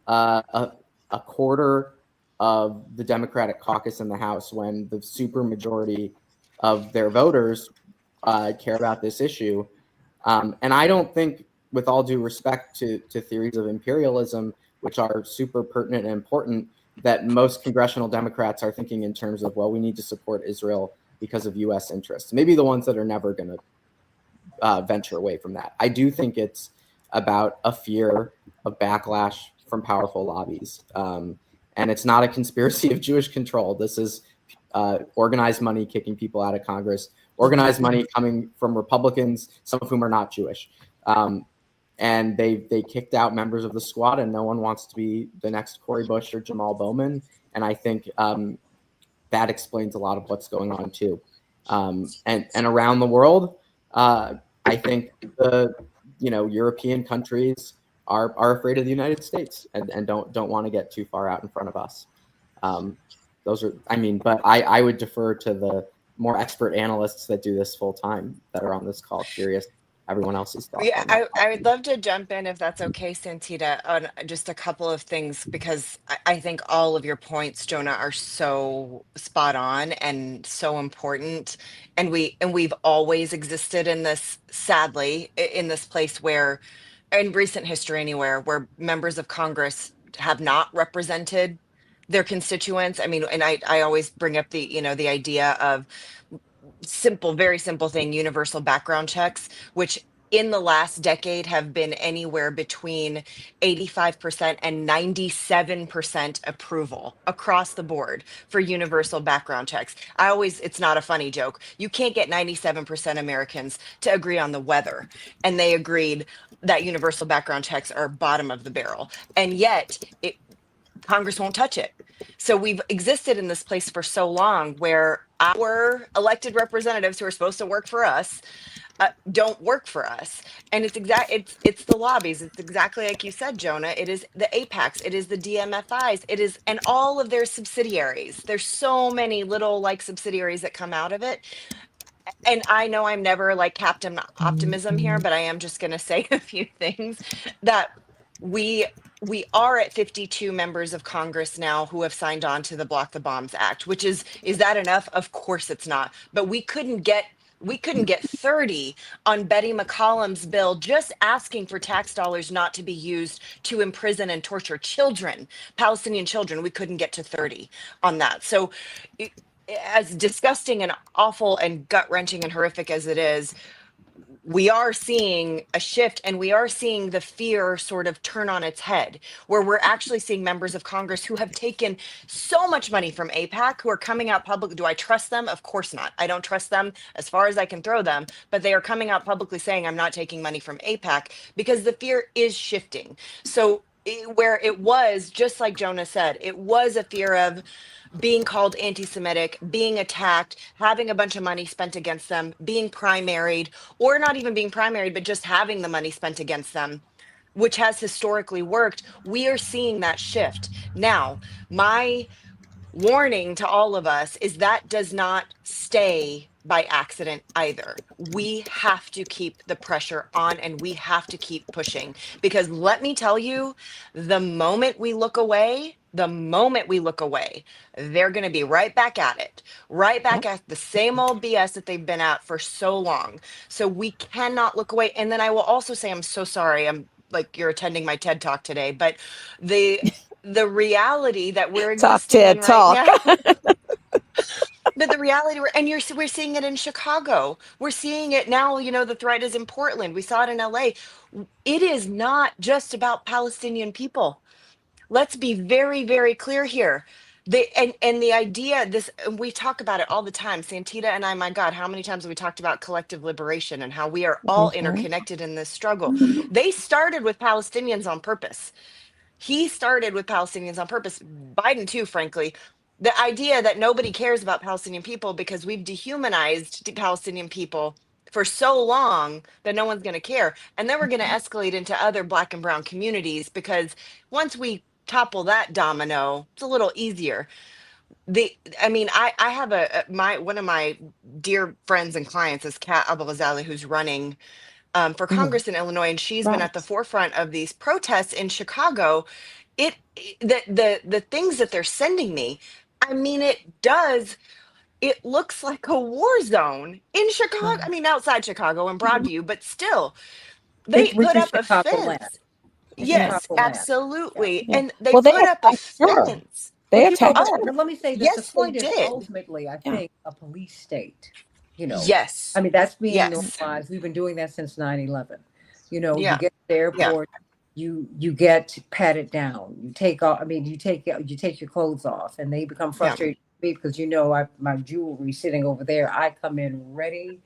a quarter of the Democratic caucus in the House when the supermajority of their voters care about this issue. And I don't think, with all due respect to theories of imperialism, which are super pertinent and important, that most congressional Democrats are thinking in terms of, well, we need to support Israel because of U.S. interests. Maybe the ones that are never going to venture away from that. I do think it's about a fear of backlash from powerful lobbies. And it's not a conspiracy of Jewish control. This is organized money kicking people out of Congress, organized money coming from Republicans, some of whom are not Jewish. And they kicked out members of the squad, and no one wants to be the next Cori Bush or Jamal Bowman. And I think that explains a lot of what's going on too. And around the world, I think the European countries are afraid of the United States and don't want to get too far out in front of us. Those are, but I would defer to the more expert analysts that do this full time that are on this call. Curious everyone else's thoughts. Yeah, I would love to jump in, if that's okay, Santita, on just a couple of things, because I think all of your points, Jonah, are so spot on and so important. And we've always existed in this, sadly, in this place where, in recent history anywhere, where members of Congress have not represented their constituents. I mean, and I always bring up the idea of very simple thing, universal background checks, which in the last decade have been anywhere between 85% and 97% approval across the board for universal background checks. It's not a funny joke. You can't get 97% Americans to agree on the weather. And they agreed that universal background checks are bottom of the barrel. And yet Congress won't touch it. So we've existed in this place for so long where our elected representatives who are supposed to work for us don't work for us. And it's the lobbies. It's exactly like you said, Jonah. It is the APACs, it is the DMFIs, and all of their subsidiaries. There's so many little subsidiaries that come out of it. And I know I'm never Captain Optimism here, but I am just going to say a few things that we are at 52 members of Congress now who have signed on to the Block the Bombs Act, which is that enough? Of course it's not. But we couldn't get 30 on Betty McCollum's bill just asking for tax dollars not to be used to imprison and torture children, Palestinian children. We couldn't get to 30 on that. So as disgusting and awful and gut-wrenching and horrific as it is, we are seeing a shift, and we are seeing the fear sort of turn on its head, where we're actually seeing members of Congress who have taken so much money from AIPAC who are coming out public. Do I trust them? Of course not. I don't trust them as far as I can throw them, but they are coming out publicly saying, I'm not taking money from AIPAC, because the fear is shifting. So where it was, just like Jonah said, it was a fear of being called anti-Semitic, being attacked, having a bunch of money spent against them, being primaried, or not even being primaried, but just having the money spent against them, which has historically worked. We are seeing that shift. Now, my warning to all of us is that does not stay by accident either. We have to keep the pressure on, and we have to keep pushing, because let me tell you, the moment we look away, they're going to be right back at it, right back at the same old BS that they've been at for so long. So we cannot look away. And then I will also say, I'm so sorry. I'm you're attending my TED Talk today, but the reality that we're existing in right now. But the reality, we're seeing it in Chicago. We're seeing it now. The threat is in Portland. We saw it in LA. It is not just about Palestinian people. Let's be very, very clear here. The idea, we talk about it all the time. Santita and I, my God, how many times have we talked about collective liberation and how we are all interconnected in this struggle? They started with Palestinians on purpose. He started with Palestinians on purpose. Biden too, frankly. The idea that nobody cares about Palestinian people because we've dehumanized Palestinian people for so long that no one's going to care. And then we're going to escalate into other Black and brown communities, because once we topple that domino, it's a little easier. I have one of my dear friends and clients is Kat Abelazali, who's running for Congress in Illinois, and she's been at the forefront of these protests in Chicago. the things that they're sending me, I mean, it looks like a war zone in Chicago. I mean, outside Chicago and Broadview, but still, they Which put is up a Chicago land. fence. It's Yes, Chicago land. Yeah. absolutely. Yeah. And they Well, they put up a attacked her. fence. They But attacked her. Oh, let me say this: the yes, they state is did. ultimately, I Yeah. think, a police state. You know, I Yes. mean, that's being Yes. normalized. We've been doing that since 9/11. You know, you Yeah. get to the Yeah. airport, you get patted down. You take off. I mean, you take your clothes off, and they become Yeah. frustrated with me because my jewelry sitting over there. I come in ready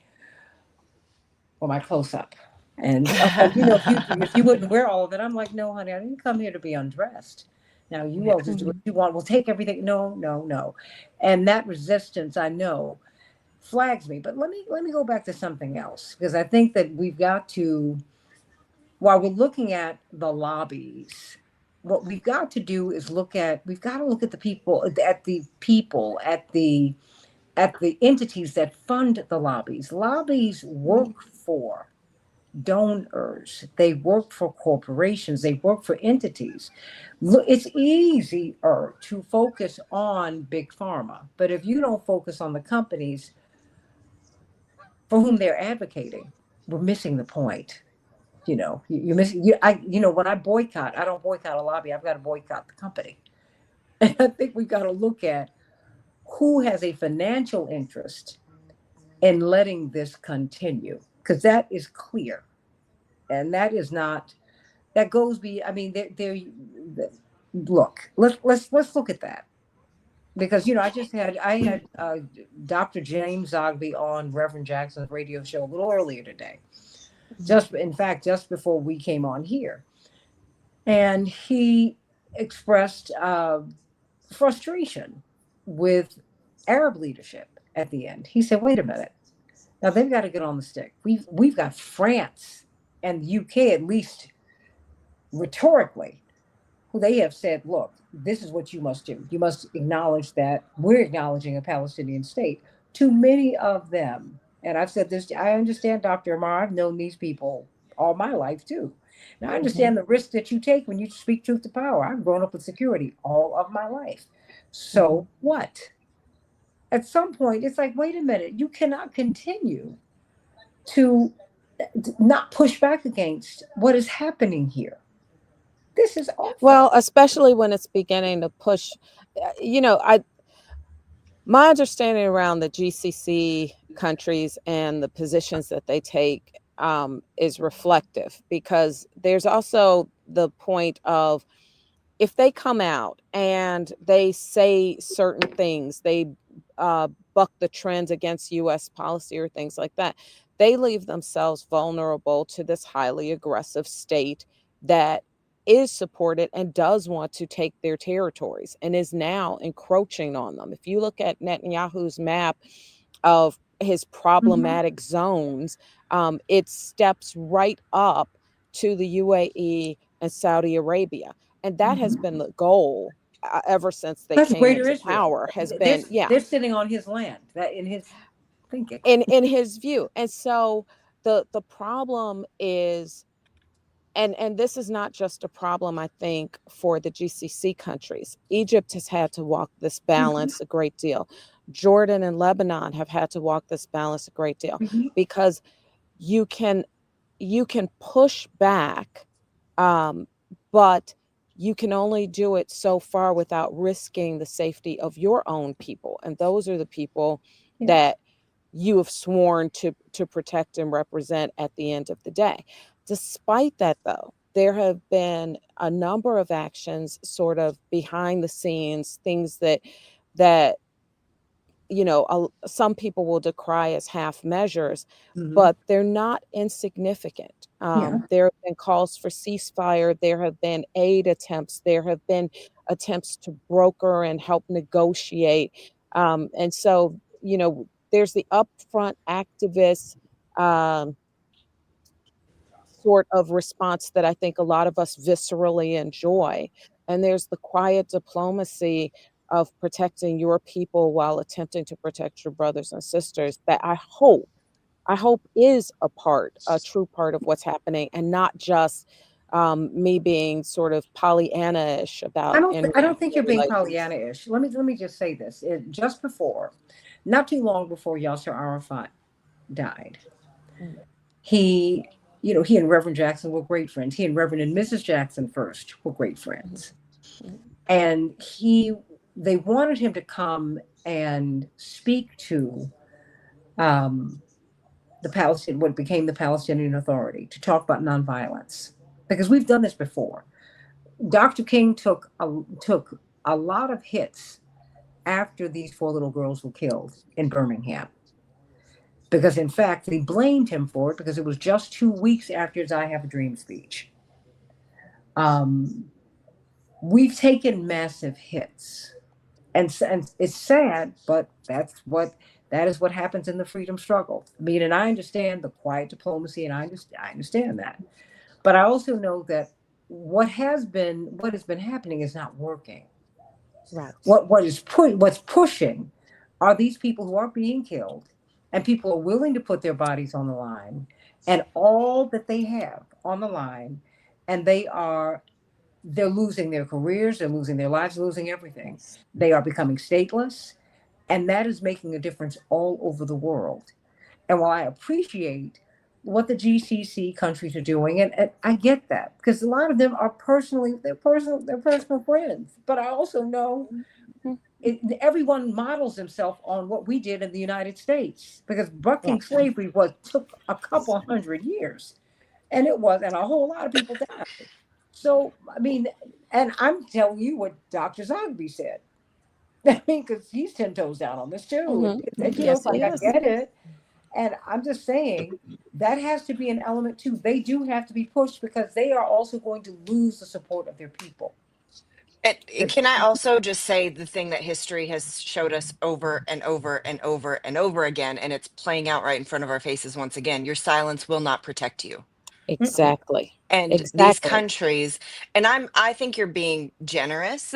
for my close up. And if you wouldn't wear all of it, I'm like, no, honey, I didn't come here to be undressed. Now you Yeah. all just do what you want. We'll take everything. No, no, no. And that resistance, I know, flags me. But let me go back to something else because I think that we've got to, while we're looking at the lobbies, what we've got to do is we've got to look at the people, at the entities that fund the lobbies. Lobbies work for donors, they work for corporations, they work for entities. Look, it's easier to focus on big pharma, but if you don't focus on the companies for whom they're advocating, we're missing the point. You miss when I boycott, I don't boycott a lobby, I've got to boycott the company. And I think we've got to look at who has a financial interest in letting this continue, because that is clear, and that is not, that goes be, I mean, look, let's look at that, because I had Dr. James Zogby on Reverend Jackson's radio show a little earlier today, just in fact just before we came on here, and he expressed frustration with Arab leadership. At the end he said, wait a minute, now they've got to get on the stick. We've got France and the UK, at least rhetorically, who they have said, look, this is what you must do. You must acknowledge that we're acknowledging a Palestinian state. To many of them, and I've said this, I understand, Dr. Ammar, I've known these people all my life too. Now I understand the risk that you take when you speak truth to power. I've grown up with security all of my life. So what? At some point, it's like, wait a minute, you cannot continue to not push back against what is happening here. This is awful. Well, especially when it's beginning to push, my understanding around the GCC countries and the positions that they take is reflective, because there's also the point of, if they come out and they say certain things, they buck the trends against US policy or things like that, they leave themselves vulnerable to this highly aggressive state that is supported and does want to take their territories and is now encroaching on them. If you look at Netanyahu's map of his problematic zones, it steps right up to the UAE and Saudi Arabia. And that has been the goal ever since they That's came Greater into Israel. power, has been, They're sitting on his land, that in his thinking. in his view. And so the problem is, and this is not just a problem, I think, for the GCC countries. Egypt has had to walk this balance a great deal. Jordan and Lebanon have had to walk this balance a great deal, because you can push back, but you can only do it so far without risking the safety of your own people. And those are the people that you have sworn to protect and represent at the end of the day. Despite that, though, there have been a number of actions sort of behind the scenes, things that some people will decry as half measures, but they're not insignificant. There have been calls for ceasefire. There have been aid attempts. There have been attempts to broker and help negotiate. And so, there's the upfront activist sort of response that I think a lot of us viscerally enjoy. And there's the quiet diplomacy of protecting your people while attempting to protect your brothers and sisters, that I hope is a true part of what's happening, and not just me being sort of Pollyanna-ish about I don't think international you're being relations. Pollyanna-ish. Let me just say this. Just before, not too long before Yasser Arafat died, Mm, he, he and Reverend Jackson were great friends. He and Reverend and Mrs. Jackson first were great mhm, friends. mhm, And they wanted him to come and speak to um, what became the Palestinian Authority, to talk about nonviolence, because we've done this before. Dr. King took a lot of hits after these four little girls were killed in Birmingham, because in fact they blamed him for it because it was just 2 weeks after his "I Have a Dream" speech. Um, we've taken massive hits, and it's sad, but that is what happens in the freedom struggle. I mean, and I understand the quiet diplomacy, and I understand that, but I also know that what has been happening is not working. right. What's pushing are these people who are being killed, and people are willing to put their bodies on the line and all that they have on the line, and they're losing their careers, they're losing their lives, losing everything. Yes. They are becoming stateless, and that is making a difference all over the world. And while I appreciate what the GCC countries are doing, and I get that because a lot of them are they're personal friends. But I also know Mhm, everyone models himself on what we did in the United States, because right. bucking slavery took a couple hundred years, and a whole lot of people died. So I mean, and I'm telling you what Dr. Zogby said. I mean, because he's 10 toes down on this too. Mhm. It's Yes, like he I is. get it, and I'm just saying that has to be an element too. They do have to be pushed because they are also going to lose the support of their people. Can I also just say the thing that history has showed us over and over and over and over again, and it's playing out right in front of our faces once again? Your silence will not protect you. Mm-mm. Exactly. And these Exactly. countries, and I think you're being generous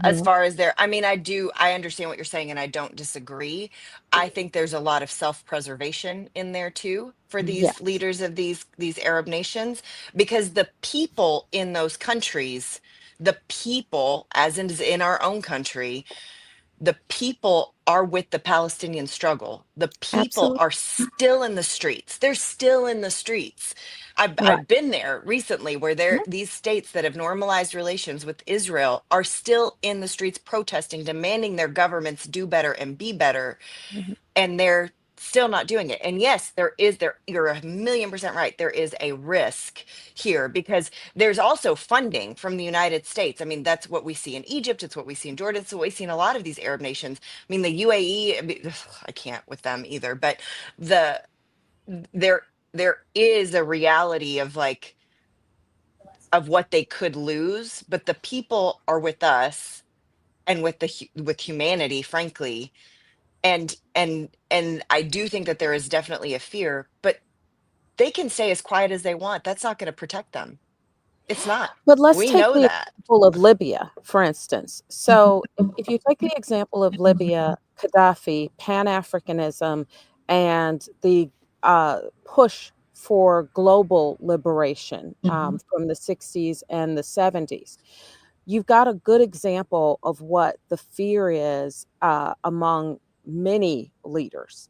as Mhm. far as I mean, I understand what you're saying, and I don't disagree. I think there's a lot of self-preservation in there too for these Yes. leaders of these Arab nations, because the people in those countries, the people, as in our own country, the people are with the Palestinian struggle. The people Absolutely. are still in the streets. They're still in the streets. Right. I've been there recently where Mhm, these states that have normalized relations with Israel are still in the streets protesting, demanding their governments do better and be better, mhm. and they're still not doing it. And yes, you're 1,000,000% right, there is a risk here because there's also funding from the United States. I mean, that's what we see in Egypt, it's what we see in Jordan, it's what we see in a lot of these Arab nations. I mean, the UAE, mean, I can't with them either, but the there there is a reality of of what they could lose, but the people are with us and with with humanity, frankly. And I do think that there is definitely a fear, but they can stay as quiet as they want. That's not going to protect them. It's not. But let's We take know the that. example of Libya, for instance. So if you take the example of Libya, Gaddafi, Pan-Africanism, and the push for global liberation Mhm. from the 60s and the 70s, you've got a good example of what the fear is among many leaders.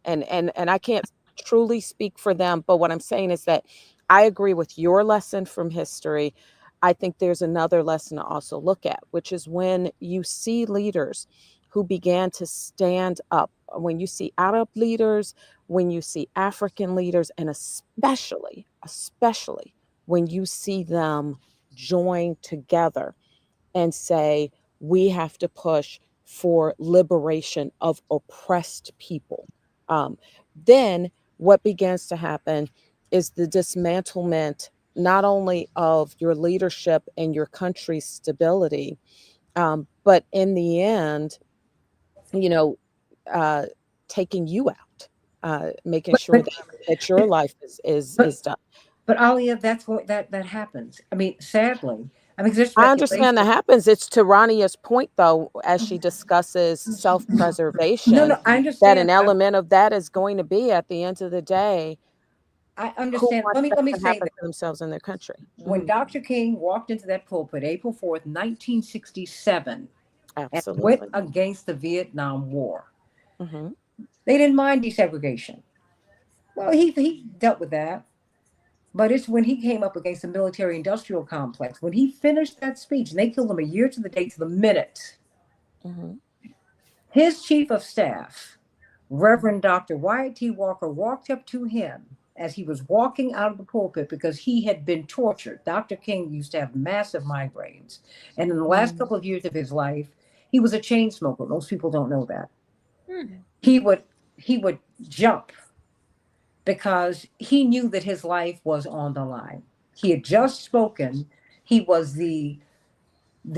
And I can't truly speak for them, but what I'm saying is that I agree with your lesson from history. I think there's another lesson to also look at, which is when you see leaders who began to stand up, when you see Arab leaders, when you see African leaders, and especially when you see them join together and say, we have to push for liberation of oppressed people. Um, then what begins to happen is the dismantlement not only of your leadership and your country's stability, but in the end, you know, uh, taking you out, making But sure but that your but life but is done. but Alia, that's what that happens. I mean, sadly, I mean, there's I understand that speculation. happens. It's to Rania's point, though, as she discusses No, self-preservation, no, I that an understand. element of that is going to be at the end of the day, I Who understand. wants that Let me to say happen that to themselves in their country? when Dr. King walked into that pulpit April 4th, 1967, and went Absolutely. against the Vietnam War, Hmm. they didn't mind desegregation. Well, he dealt with that. But it's when he came up against the military industrial complex, when he finished that speech, and they killed him a year to the date to the minute, Hmm. his chief of staff, Reverend Dr. Wyatt T. Walker, walked up to him as he was walking out of the pulpit because he had been tortured. Dr. King used to have massive migraines. And in the last couple of years of his life, he was a chain smoker. Most people don't know that. He would jump because he knew that his life was on the line. He had just spoken. He was the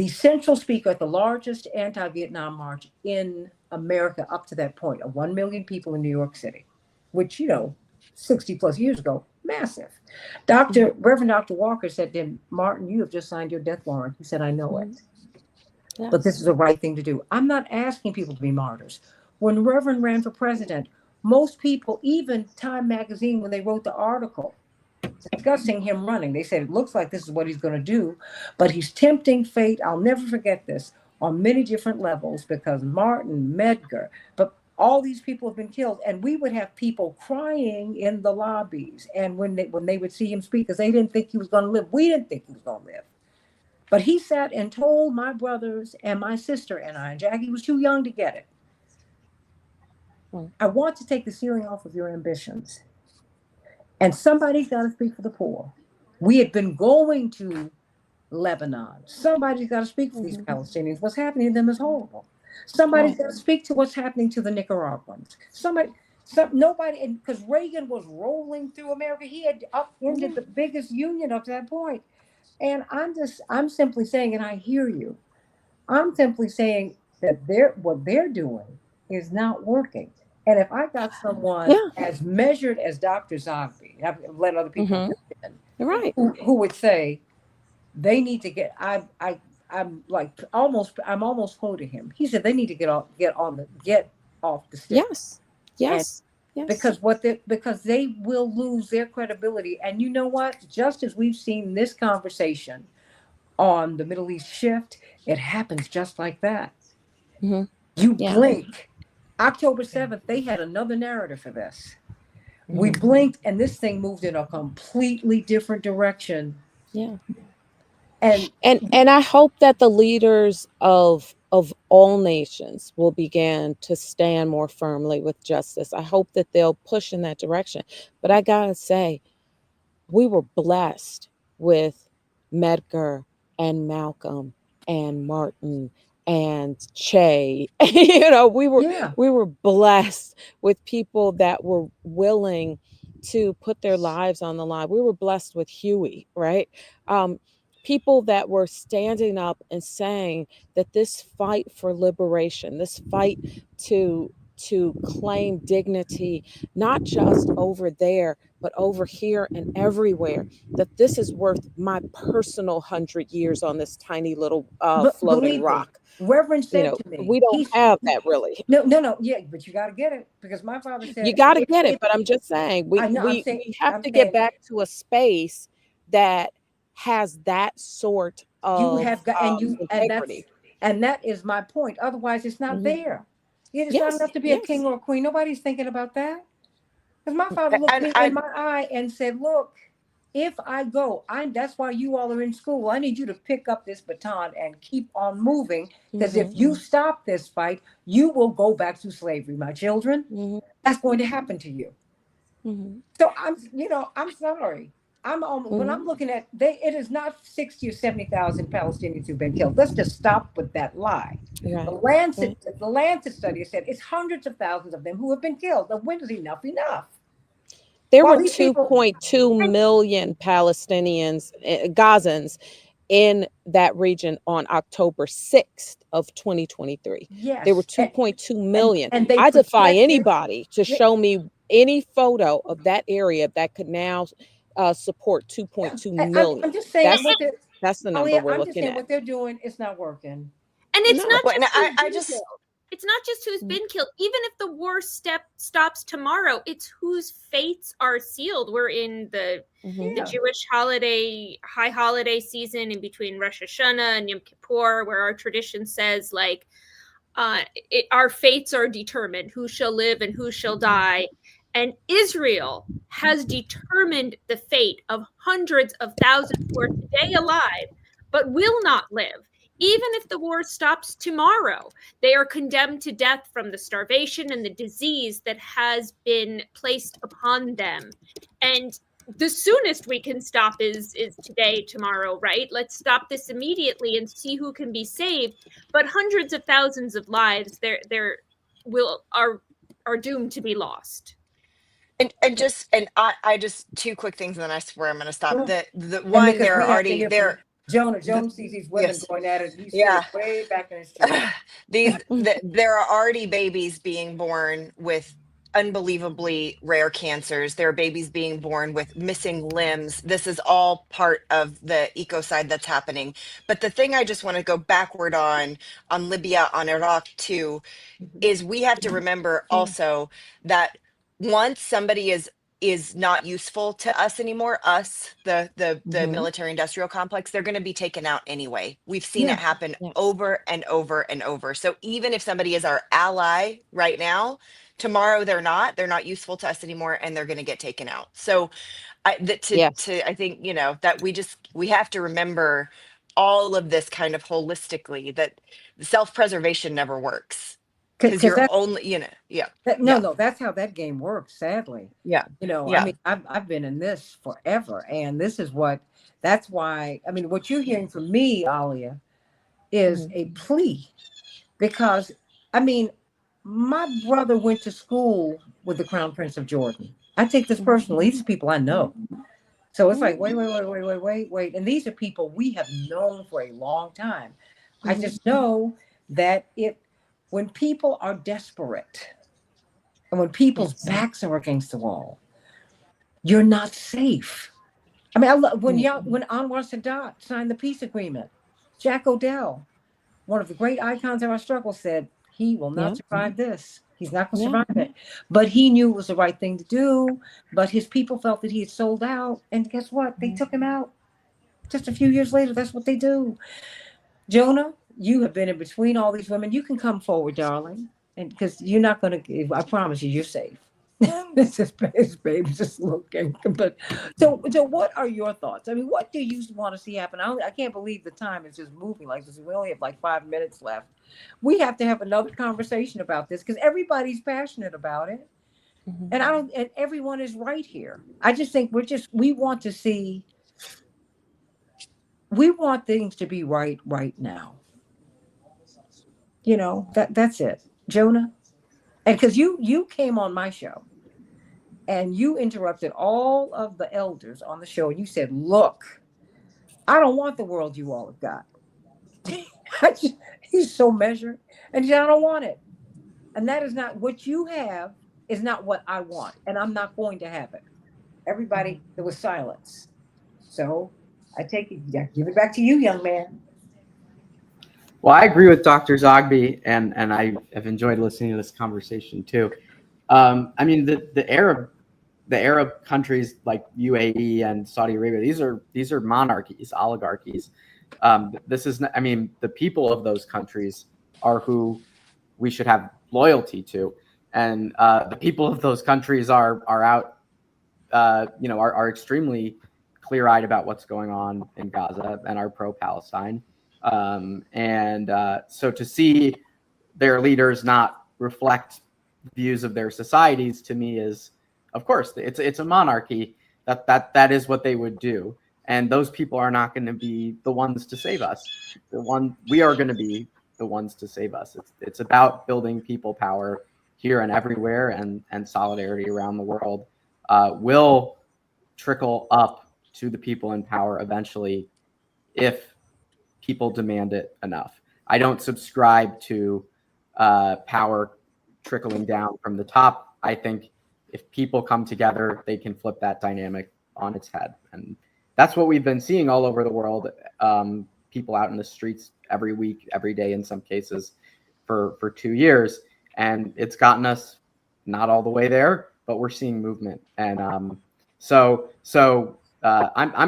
central speaker at the largest anti-Vietnam march in America up to that point, of 1 million people in New York City, which, 60 plus years ago, massive. Reverend Dr. Walker said to him, Martin, you have just signed your death warrant. He said, I know it, but this Yes. is the right thing to do. I'm not asking people to be martyrs. When Reverend ran for president, most people, even Time Magazine, when they wrote the article discussing him running, they said, it looks like this is what he's going to do, but he's tempting fate. I'll never forget this on many different levels because Martin, Medgar, but all these people have been killed. And we would have people crying in the lobbies. And when they would see him speak, because they didn't think he was going to live. We didn't think he was going to live. But he sat and told my brothers and my sister and I, and Jackie was too young to get it. I want to take the ceiling off of your ambitions. And somebody's got to speak for the poor. We had been going to Lebanon. Somebody's got to speak for these Palestinians. What's happening to them is horrible. Somebody's got to speak to what's happening to the Nicaraguans. Nobody, and because Reagan was rolling through America, he had upended the biggest union up to that point. And I'm simply saying, and I hear you, I'm simply saying that what they're doing is not working. And if I got someone as measured as Dr. Zogby, I've let other people Right. who would say they need to get, I'm almost quoting him. He said they need to get off the stick. Yes. Yes. Yes. Because they will lose their credibility. And you know what? Just as we've seen this conversation on the Middle East shift, it happens just like that. You blink. October 7th, they had another narrative for this. We blinked and this thing moved in a completely different direction. Yeah. And I hope that the leaders of all nations will begin to stand more firmly with justice. I hope that they'll push in that direction. But I gotta say, we were blessed with Medgar and Malcolm and Martin and Che. We were blessed with people that were willing to put their lives on the line. We were blessed with Huey, right? People that were standing up and saying that this fight for liberation, this fight to claim dignity, not just over there, but over here and everywhere, that this is worth my personal 100 years on this tiny little floating rock. Reverend said to me, we don't have that really. No, yeah, but you got to get it because my father said you got to get it. But I'm just saying we have to get back to a space that has that sort of integrity. And that is my point. Otherwise, it's not there. It's not enough to be a king or a queen. Nobody's thinking about that. Because my father looked me in my eye and said, look, if I go, that's why you all are in school. I need you to pick up this baton and keep on moving. Because if you stop this fight, you will go back to slavery, my children. That's going to happen to you. So I'm sorry. When I'm looking at it is not 60 or 70,000 Palestinians who've been killed. Let's just stop with that lie. Right. The Lancet study said it's hundreds of thousands of them who have been killed. Now, when is enough? There were 2.2 million Palestinians, Gazans, in that region on October 6th of 2023. Yes. There were 2.2 million. And I defy anybody to show me any photo of that area that could now support 2.2 million. I'm just saying that's the number we're looking at. What they're doing is not working. And it's not just I just It's not just who's been killed. Even if the war stops tomorrow, it's whose fates are sealed. We're in the Jewish high holiday season in between Rosh Hashanah and Yom Kippur, where our tradition says, like, our fates are determined, who shall live and who shall die. And Israel has determined the fate of hundreds of thousands who are today alive, but will not live. Even if the war stops tomorrow, they are condemned to death from the starvation and the disease that has been placed upon them. And the soonest we can stop is today, tomorrow, right? Let's stop this immediately and see who can be saved. But hundreds of thousands of lives are doomed to be lost. And I just two quick things, and then I swear I'm going to stop. Sure. The And one, because there we are have to already hear there. from Jonah sees these women Yes. going at it. He's Yeah. way back in his tree. There are already babies being born with unbelievably rare cancers. There are babies being born with missing limbs. This is all part of the ecocide that's happening. But the thing I just want to go backward on Libya, on Iraq too, is we have to remember also that once somebody is not useful to us anymore, the military industrial complex, they're going to be taken out anyway. We've seen it happen over and over and over. So even if somebody is our ally right now, tomorrow they're not useful to us anymore, and they're going to get taken out. So I think, that we have to remember all of this kind of holistically, that self-preservation never works. Because you're only, No, that's how that game works, sadly. Yeah. I mean, I've been in this forever, and that's why, I mean, what you're hearing from me, Alia, is a plea, because, I mean, my brother went to school with the Crown Prince of Jordan. I take this personally. These are people I know. So it's like, wait. And these are people we have known for a long time. I just know that when people are desperate, and when people's backs are against the wall, you're not safe. I mean, when Anwar Sadat signed the peace agreement, Jack O'Dell, one of the great icons of our struggle, said he will not survive this. He's not going to survive it. But he knew it was the right thing to do. But his people felt that he had sold out. And guess what? They took him out. Just a few years later, that's what they do. Jonah, you have been in between all these women. You can come forward, darling. And because you're not going to, I promise you, you're safe. This is baby just looking. But so what are your thoughts? I mean, what do you want to see happen? I can't believe the time is just moving like this. We only have like 5 minutes left. We have to have another conversation about this, because everybody's passionate about it. And everyone is right here. I just think we want things to be right now. That's it. Jonah? And because you came on my show and you interrupted all of the elders on the show, and you said, look, I don't want the world you all have got. He's so measured. And he said, I don't want it. And that is not what you have, is not what I want. And I'm not going to have it. Everybody, there was silence. So I take it, give it back to you, young man. Well, I agree with Dr. Zogby, and I have enjoyed listening to this conversation too. I mean, the Arab countries like UAE and Saudi Arabia, these are monarchies, oligarchies. This is, I mean, the people of those countries are who we should have loyalty to, and the people of those countries are extremely clear-eyed about what's going on in Gaza and are pro-Palestine. So to see their leaders not reflect views of their societies, to me, is, of course, it's a monarchy. That is what they would do, and those people are not going to be the ones to save us. We are going to be the ones to save us. It's about building people power here and everywhere, and solidarity around the world will trickle up to the people in power eventually, if people demand it enough. I don't subscribe to power trickling down from the top. I think if people come together, they can flip that dynamic on its head. And that's what we've been seeing all over the world. People out in the streets every week, every day in some cases, for 2 years, and it's gotten us not all the way there, but we're seeing movement. And I'm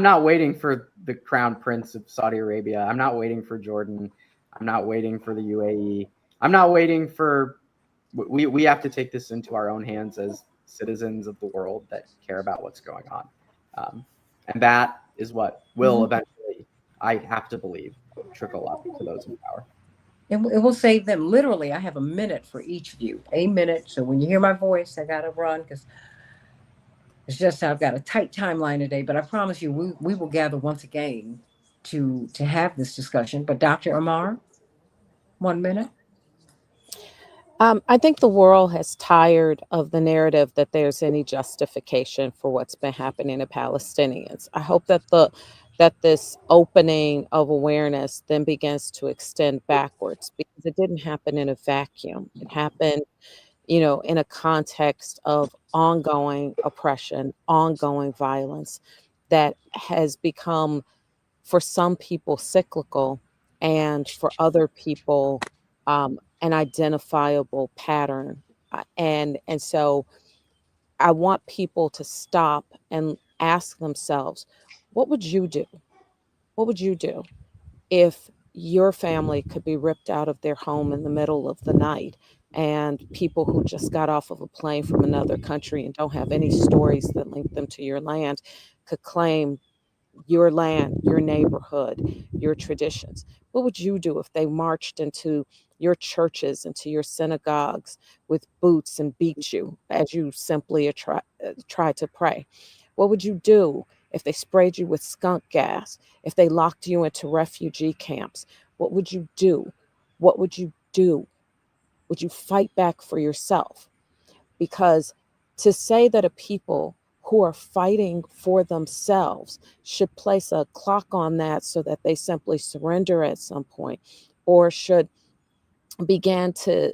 not waiting for the crown prince of Saudi Arabia. I'm not waiting for Jordan. I'm not waiting for the UAE. I'm not waiting for. We have to take this into our own hands as citizens of the world that care about what's going on, and that is what will eventually, I have to believe, trickle up to those in power. It will save them. Literally, I have a minute for each of you. A minute. So when you hear my voice, I got to run because it's just I've got a tight timeline today. But I promise you, we will gather once again to have this discussion. But Dr. Ammar, 1 minute. I think the world has tired of the narrative that there's any justification for what's been happening to Palestinians. I hope that this opening of awareness then begins to extend backwards, because it didn't happen in a vacuum. It happened, in a context of ongoing oppression, ongoing violence that has become, for some people, cyclical, and for other people, an identifiable pattern. And so I want people to stop and ask themselves, what would you do? What would you do if your family could be ripped out of their home in the middle of the night, and people who just got off of a plane from another country and don't have any stories that link them to your land could claim your land, your neighborhood, your traditions? What would you do if they marched into your churches, into your synagogues with boots and beat you as you simply tried to pray? What would you do if they sprayed you with skunk gas, if they locked you into refugee camps? What would you do? What would you do? Would you fight back for yourself? Because to say that a people who are fighting for themselves should place a clock on that so that they simply surrender at some point, or should begin to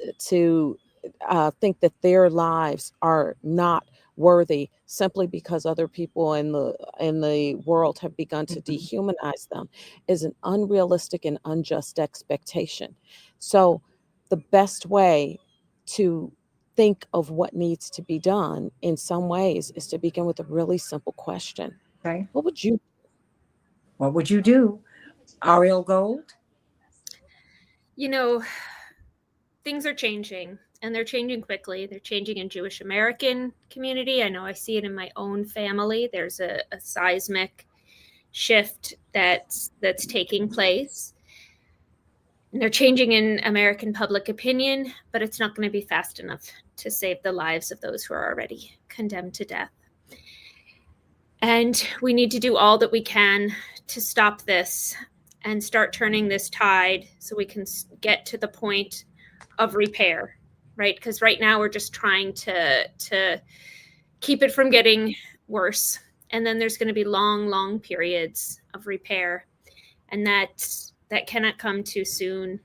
think that their lives are not worthy simply because other people in the world have begun to dehumanize them, is an unrealistic and unjust expectation. So the best way to think of what needs to be done in some ways is to begin with a really simple question. Okay. What would you do? Ariel Gold? Things are changing, and they're changing quickly. They're changing in Jewish American community. I know I see it in my own family. There's a seismic shift that's taking place. And they're changing in American public opinion, but it's not going to be fast enough to save the lives of those who are already condemned to death. And we need to do all that we can to stop this and start turning this tide so we can get to the point of repair, right? Because right now we're just trying to keep it from getting worse. And then there's going to be long periods of repair. And that cannot come too soon.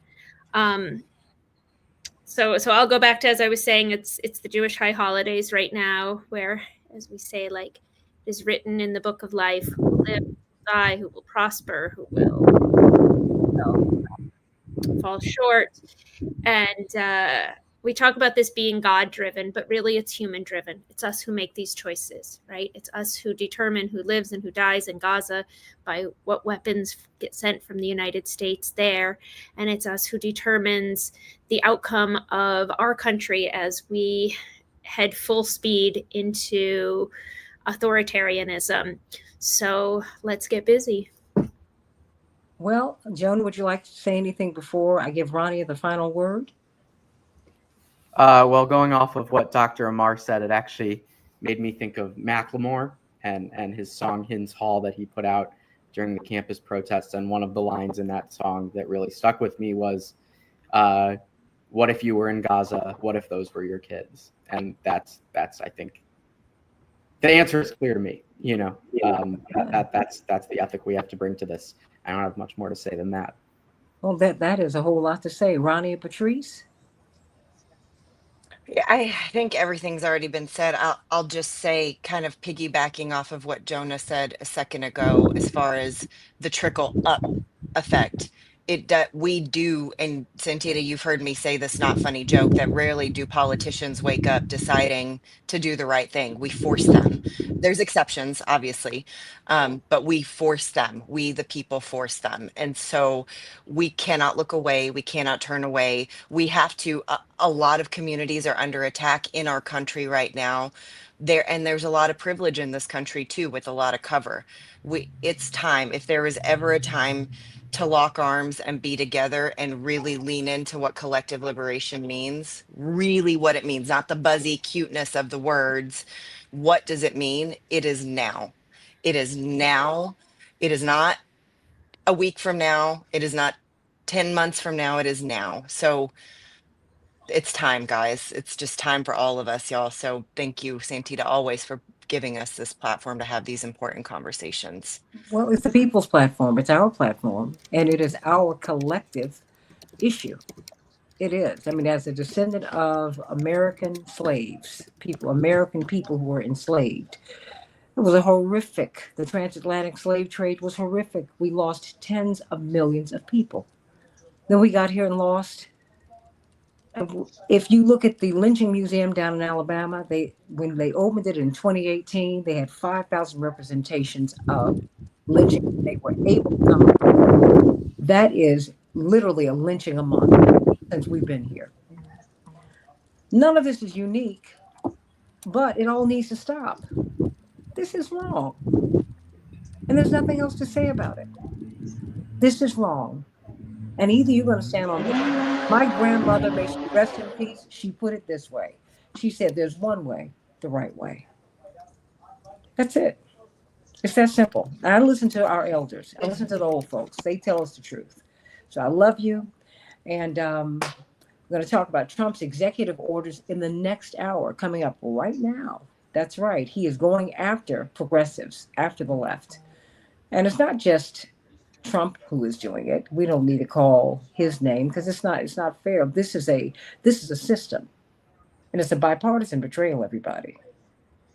So I'll go back to, as I was saying, it's the Jewish high holidays right now, where, as we say, like it is written in the book of life, who will live, who will die, who will prosper, who will fall short. And we talk about this being God-driven, but really it's human-driven. It's us who make these choices, right? It's us who determine who lives and who dies in Gaza by what weapons get sent from the United States there. And it's us who determines the outcome of our country as we head full speed into authoritarianism. So let's get busy. Well, Jonah, would you like to say anything before I give Rania the final word? Well, going off of what Dr. Ammar said, it actually made me think of Macklemore and his song Hins Hall that he put out during the campus protests. And one of the lines in that song that really stuck with me was, what if you were in Gaza? What if those were your kids? And that's I think, the answer is clear to me. That's the ethic we have to bring to this. I don't have much more to say than that. Well, that is a whole lot to say. Rania, Batrice? Yeah, I think everything's already been said. I'll just say, kind of piggybacking off of what Jonah said a second ago, as far as the trickle up effect. we do, and Santita, you've heard me say this not funny joke, that rarely do politicians wake up deciding to do the right thing. We force them. There's exceptions, obviously, but we force them. We, the people, force them. And so we cannot look away. We cannot turn away. We have to. A lot of communities are under attack in our country right now. There's a lot of privilege in this country too, with a lot of cover. It's time. If there was ever a time to lock arms and be together and really lean into what collective liberation means, really what it means, not the buzzy cuteness of the words. What does it mean? It is now. It is now. It is not a week from now. It is not 10 months from now. It is now. So it's time, guys. It's just time for all of us, y'all. So thank you, Santita, always for giving us this platform to have these important conversations. Well, it's the people's platform. It's our platform, and it is our collective issue. It is. I mean, as a descendant of American slaves, American people who were enslaved, it was a horrific. The transatlantic slave trade was horrific. We lost tens of millions of people. Then we got here and lost. If you look at the lynching museum down in Alabama, when they opened it in 2018, they had 5,000 representations of lynching. They were able to come up. That is literally a lynching a month since we've been here. None of this is unique, but it all needs to stop. This is wrong. And there's nothing else to say about it. This is wrong. And either you're going to stand on this. My grandmother, may she rest in peace, she put it this way. She said, there's one way, the right way. That's it. It's that simple. I listen to our elders. I listen to the old folks. They tell us the truth. So I love you. And I'm going to talk about Trump's executive orders in the next hour, coming up right now. That's right. He is going after progressives, after the left. And it's not just Trump who is doing it. We don't need to call his name because it's not fair. This is a system, and it's a bipartisan betrayal, everybody,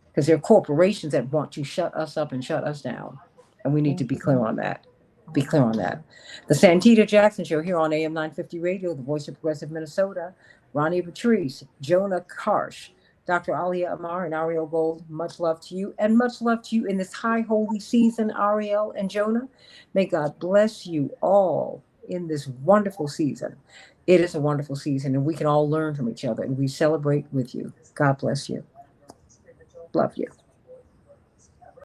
because there are corporations that want to shut us up and shut us down, and we need to be clear on that. Be clear on that. The Santita Jackson Show here on AM 950 Radio, the voice of progressive Minnesota. Rania, Batrice, Jonah, Karch, Dr. Alia, Ammar, and Ariel Gold, much love to you, and much love to you in this high holy season, Ariel and Jonah. May God bless you all in this wonderful season. It is a wonderful season, and we can all learn from each other, and we celebrate with you. God bless you. Love you.